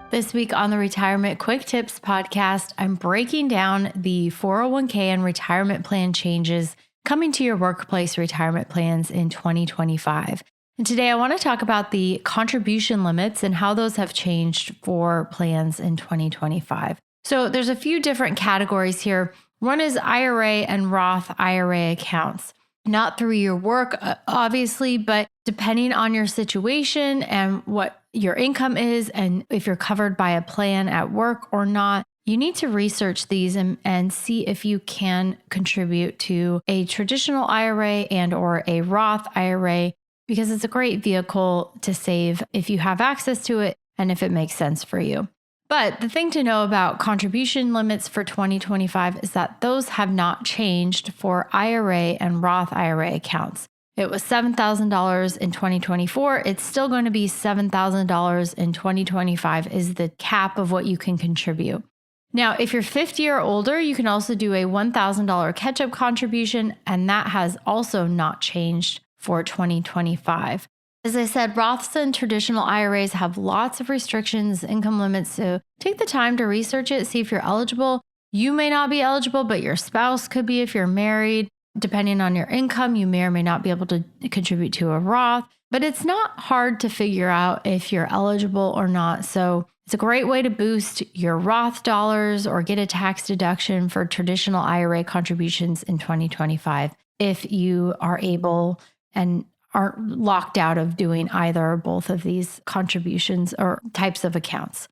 This week on the Retirement Quick Tips podcast, I'm breaking down the 401k and retirement plan changes coming to your workplace retirement plans in 2025. And today I want to talk about the contribution limits and how those have changed for plans in 2025. So there's a few different categories here. One is IRA and Roth IRA accounts. Not through your work, obviously, but depending on your situation and what your income is, and if you're covered by a plan at work or not, you need to research these and see if you can contribute to a traditional IRA and or a Roth IRA, because it's a great vehicle to save if you have access to it and if it makes sense for you. But the thing to know about contribution limits for 2025 is that those have not changed for IRA and Roth IRA accounts. It was $7,000 in 2024. It's still going to be $7,000 in 2025 is the cap of what you can contribute. Now, if you're 50 or older, you can also do a $1,000 catch-up contribution, and that has also not changed for 2025. As I said, Roths and traditional IRAs have lots of restrictions, income limits, so take the time to research it, see if you're eligible. You may not be eligible, but your spouse could be if you're married. Depending on your income, you may or may not be able to contribute to a Roth, but it's not hard to figure out if you're eligible or not. So it's a great way to boost your Roth dollars or get a tax deduction for traditional IRA contributions in 2025 if you are able and aren't locked out of doing either or both of these contributions or types of accounts.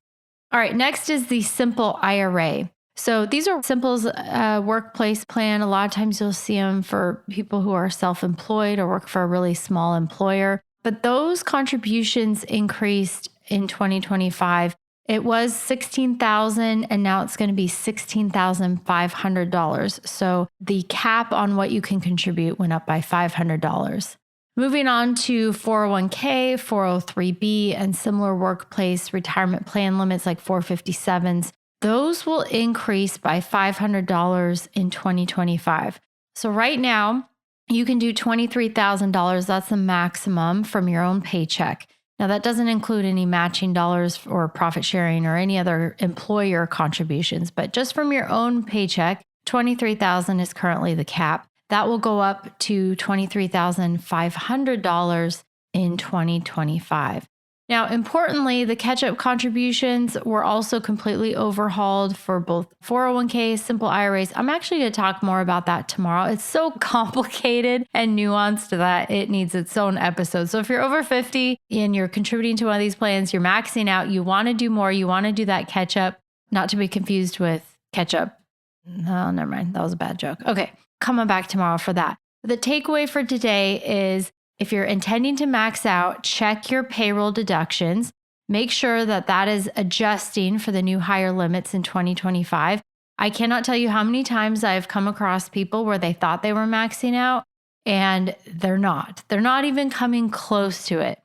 All right, next is the simple IRA. So these are Simple's workplace plan. A lot of times you'll see them for people who are self-employed or work for a really small employer. But those contributions increased in 2025. It was $16,000 and now it's going to be $16,500. So the cap on what you can contribute went up by $500. Moving on to 401k, 403b, and similar workplace retirement plan limits like 457s. Those will increase by $500 in 2025. So right now, you can do $23,000. That's the maximum from your own paycheck. Now, that doesn't include any matching dollars or profit sharing or any other employer contributions, but just from your own paycheck, $23,000 is currently the cap. That will go up to $23,500 in 2025. Now, importantly, the catch-up contributions were also completely overhauled for both 401ks, simple IRAs. I'm actually going to talk more about that tomorrow. It's so complicated and nuanced that it needs its own episode. So if you're over 50 and you're contributing to one of these plans, you're maxing out, you want to do more, you want to do that catch-up, not to be confused with catch-up. No, never mind. That was a bad joke. Okay, coming back tomorrow for that. The takeaway for today is, if you're intending to max out, check your payroll deductions. Make sure that that is adjusting for the new higher limits in 2025. I cannot tell you how many times I've come across people where they thought they were maxing out and they're not. They're not even coming close to it.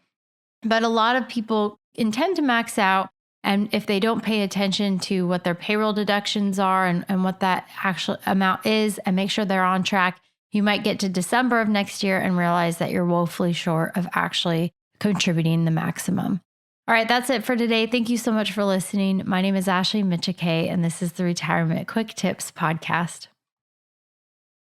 But a lot of people intend to max out, and if they don't pay attention to what their payroll deductions are and what that actual amount is and make sure they're on track, you might get to December of next year and realize that you're woefully short of actually contributing the maximum. All right, that's it for today. Thank you so much for listening. My name is Ashley Michike, and this is the Retirement Quick Tips podcast.